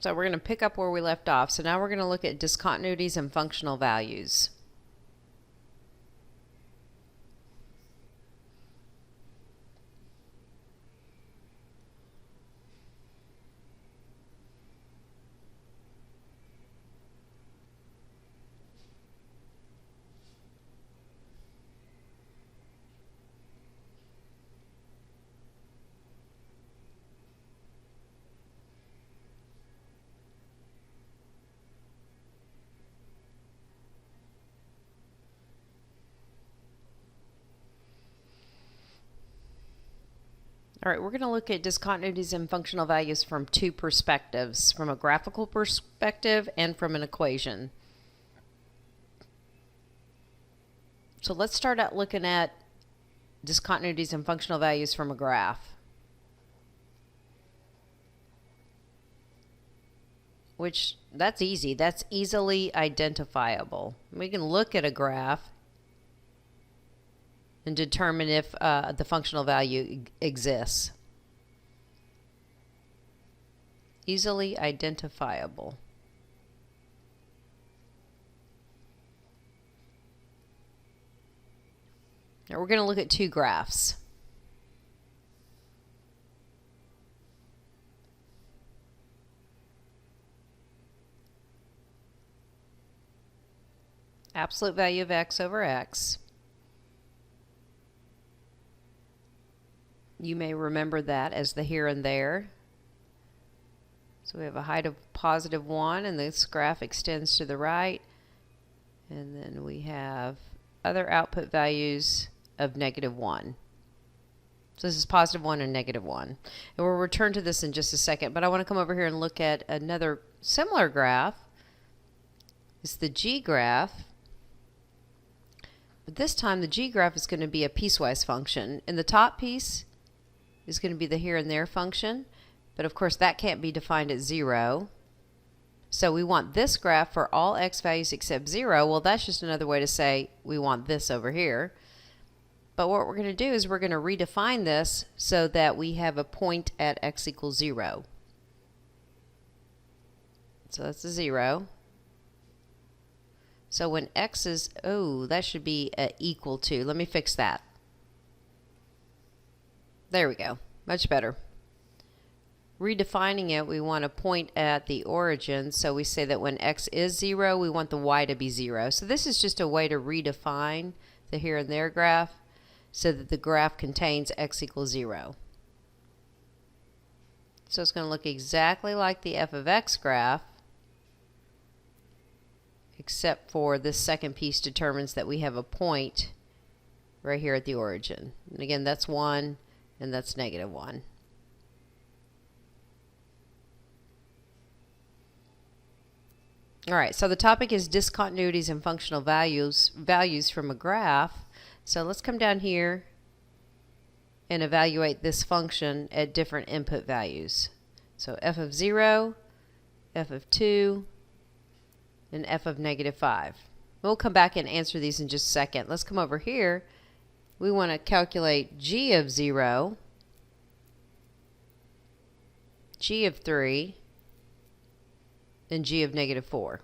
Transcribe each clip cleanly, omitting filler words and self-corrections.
So we're going to pick up where we left off. So now we're going to look at discontinuities and functional values. All right, we're going to look at discontinuities and functional values from two perspectives, from a graphical perspective and from an equation. So let's start out looking at discontinuities and functional values from a graph, which that's easy. That's easily identifiable. We can look at a graph and determine if the functional value exists. Easily identifiable. Now we're going to look at two graphs. Absolute value of x over x. You may remember that as the here and there. So we have a height of +1, and this graph extends to the right. And then we have other output values of -1. So this is +1 and -1. And we'll return to this in just a second, but I want to come over here and look at another similar graph. It's the G graph. But this time the G graph is going to be a piecewise function. In the top piece is going to be the here and there function, but of course that can't be defined at 0. So we want this graph for all x values except 0. Well, that's just another way to say we want this over here. But what we're going to do is we're going to redefine this so that we have a point at x equals 0. So that's a 0. So when x is, that should be equal to, let me fix that. There we go, much better. Redefining it, we want to point at the origin, so we say that when x is 0, we want the y to be 0. So this is just a way to redefine the here and there graph so that the graph contains x equals 0. So it's going to look exactly like the f of x graph, except for this second piece determines that we have a point right here at the origin. And again, that's 1. And that's -1. All right, so the topic is discontinuities and functional values from a graph. So let's come down here and evaluate this function at different input values. So f of 0, f of 2, and f of -5. We'll come back and answer these in just a second. Let's come over here. We want to calculate g of 0, g of 3, and g of -4.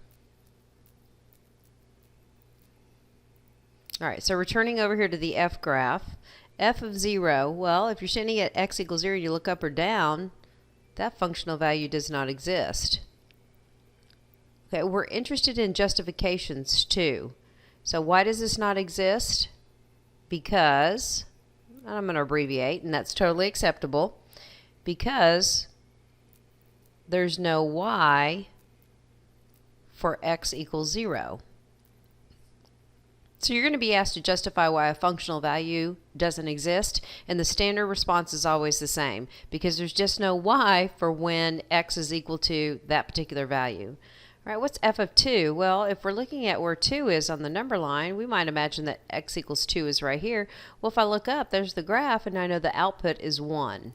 All right, so returning over here to the f graph, f of 0, well, if you're standing at x equals 0 and you look up or down, that functional value does not exist. Okay, we're interested in justifications too. So why does this not exist? Because, I'm going to abbreviate, and that's totally acceptable, because there's no y for x equals 0. So you're going to be asked to justify why a functional value doesn't exist, and the standard response is always the same, because there's just no y for when x is equal to that particular value. All right, what's f of 2? Well, if we're looking at where 2 is on the number line, we might imagine that x equals 2 is right here. Well, if I look up, there's the graph, and I know the output is 1.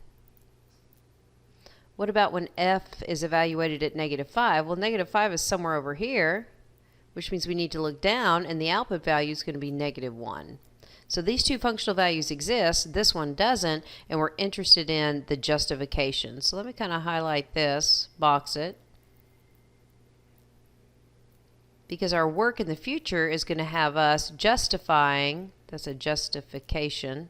What about when f is evaluated at -5? Well, -5 is somewhere over here, which means we need to look down, and the output value is going to be -1. So these two functional values exist, this one doesn't, and we're interested in the justification. So let me kind of highlight this, box it, because our work in the future is going to have us justifying, that's a justification.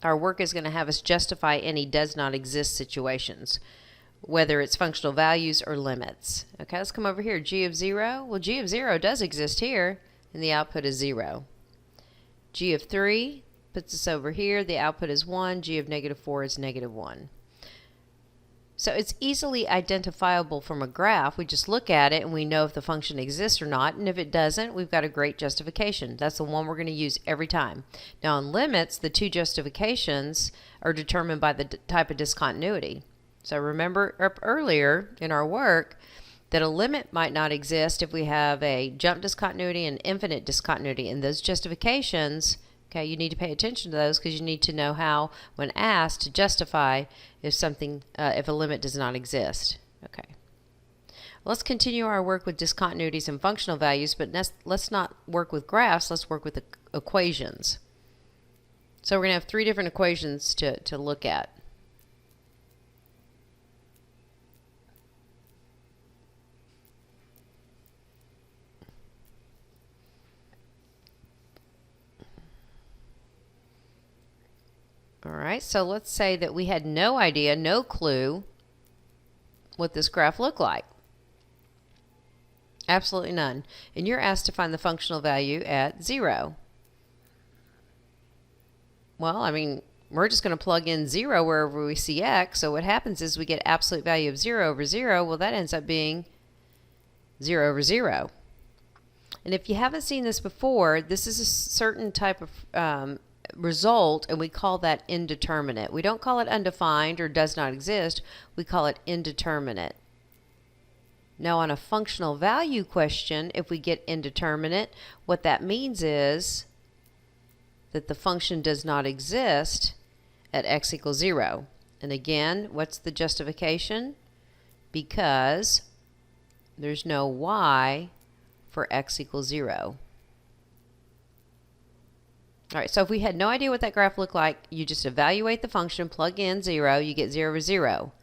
Our work is going to have us justify any does not exist situations, whether it's functional values or limits. Okay, let's come over here. G of 0. Well, G of 0 does exist here, and the output is 0. G of 3 puts us over here. The output is 1. G of negative 4 is negative 1. So it's easily identifiable from a graph. We just look at it and we know if the function exists or not, and if it doesn't, we've got a great justification. That's the one we're going to use every time. Now in limits, the two justifications are determined by the type of discontinuity. So remember up earlier in our work that a limit might not exist if we have a jump discontinuity and infinite discontinuity, and those justifications, okay, you need to pay attention to those because you need to know how, when asked, to justify if something, if a limit does not exist. Okay. Let's continue our work with discontinuities and functional values, but let's not work with graphs. Let's work with the equations. So we're going to have three different equations to look at. All right, so let's say that we had no idea, no clue what this graph looked like. Absolutely none. And you're asked to find the functional value at 0. Well, I mean, we're just going to plug in 0 wherever we see x. So what happens is we get absolute value of 0 over 0. Well, that ends up being 0 over 0. And if you haven't seen this before, this is a certain type of result, and we call that indeterminate. We don't call it undefined or does not exist. We call it indeterminate. Now on a functional value question, if we get indeterminate, what that means is that the function does not exist at x equals 0. And again, what's the justification? Because there's no y for x equals 0. All right, so if we had no idea what that graph looked like, you just evaluate the function, plug in 0, you get 0 over 0.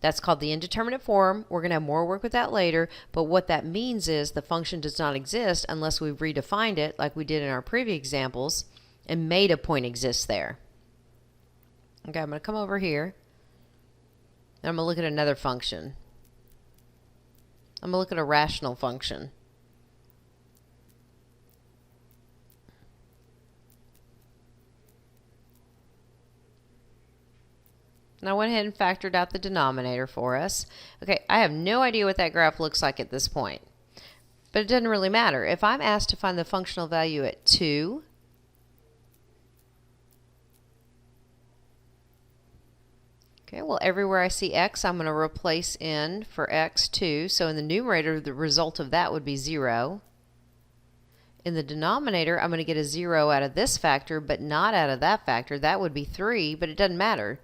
That's called the indeterminate form. We're going to have more work with that later, but what that means is the function does not exist unless we've redefined it like we did in our previous examples and made a point exist there. Okay, I'm going to come over here, and I'm going to look at another function. I'm going to look at a rational function. And I went ahead and factored out the denominator for us. Okay, I have no idea what that graph looks like at this point. But it doesn't really matter. If I'm asked to find the functional value at 2, okay, well, everywhere I see x, I'm going to replace in for x 2. So in the numerator, the result of that would be 0. In the denominator, I'm going to get a 0 out of this factor, but not out of that factor. That would be 3, but it doesn't matter.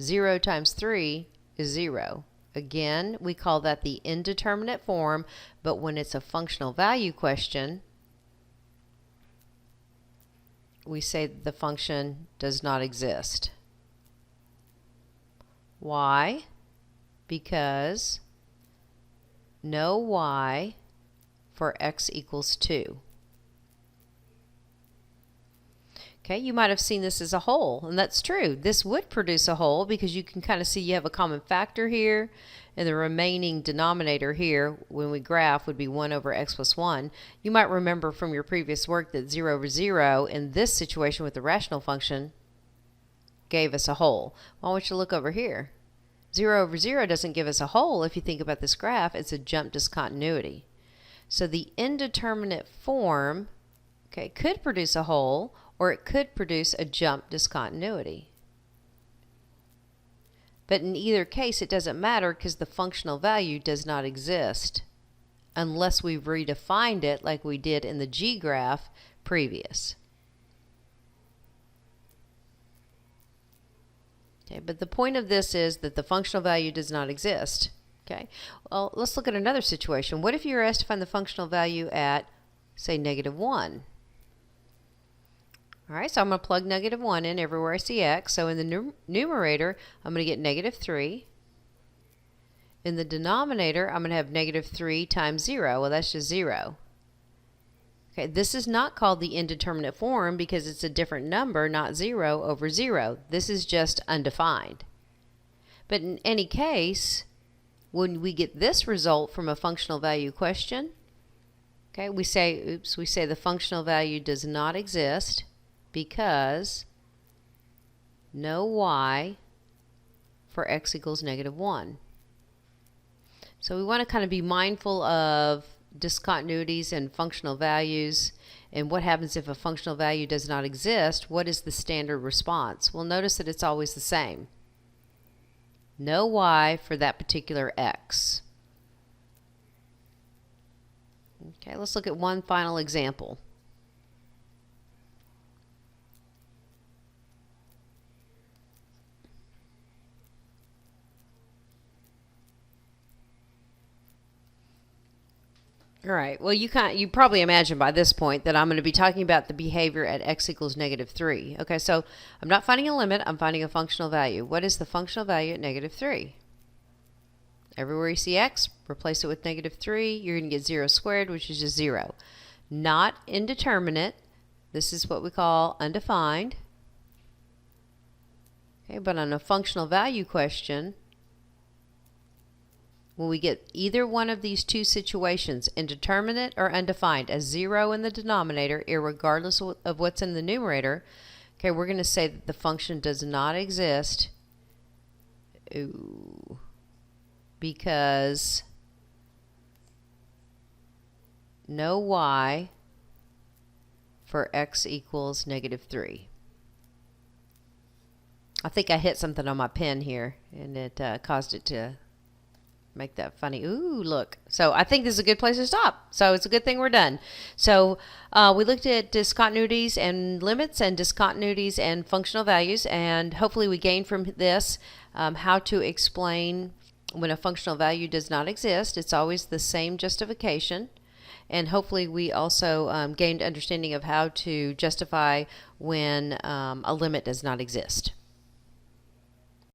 0 times 3 is 0. Again, we call that the indeterminate form, but when it's a functional value question, we say that the function does not exist. Why? Because no y for x equals 2. Okay, you might have seen this as a whole, and that's true. This would produce a whole because you can kind of see you have a common factor here, and the remaining denominator here, when we graph, would be 1 over x plus 1. You might remember from your previous work that 0 over 0 in this situation with the rational function gave us a whole. Well, I want you to look over here. 0 over 0 doesn't give us a whole. If you think about this graph, it's a jump discontinuity. So the indeterminate form, okay, could produce a whole, or it could produce a jump discontinuity. But in either case, it doesn't matter because the functional value does not exist unless we've redefined it like we did in the G graph previous. Okay, but the point of this is that the functional value does not exist. Okay, well, let's look at another situation. What if you were asked to find the functional value at, say, -1? All right, so I'm going to plug -1 in everywhere I see x. So in the numerator, I'm going to get -3. In the denominator, I'm going to have negative 3 times 0. Well, that's just 0. Okay, this is not called the indeterminate form because it's a different number, not 0 over 0. This is just undefined. But in any case, when we get this result from a functional value question, okay, we say the functional value does not exist because no y for x equals negative 1. So we want to kind of be mindful of discontinuities and functional values, and what happens if a functional value does not exist. What is the standard response? Well, notice that it's always the same. No y for that particular x. Okay, let's look at one final example. All right, well, you probably imagine by this point that I'm going to be talking about the behavior at x equals negative 3. Okay, so I'm not finding a limit, I'm finding a functional value. What is the functional value at negative 3? Everywhere you see x, replace it with negative 3, you're going to get 0 squared, which is just 0. Not indeterminate. This is what we call undefined. Okay, but on a functional value question, when we get either one of these two situations, indeterminate or undefined, as 0 in the denominator, irregardless of what's in the numerator, okay, we're going to say that the function does not exist because no y for x equals negative 3. I think I hit something on my pen here, and it caused it to make that funny. Ooh, look. So I think this is a good place to stop. So it's a good thing we're done. So we looked at discontinuities and limits and discontinuities and functional values, and hopefully we gained from this how to explain when a functional value does not exist. It's always the same justification. And hopefully we also gained understanding of how to justify when a limit does not exist.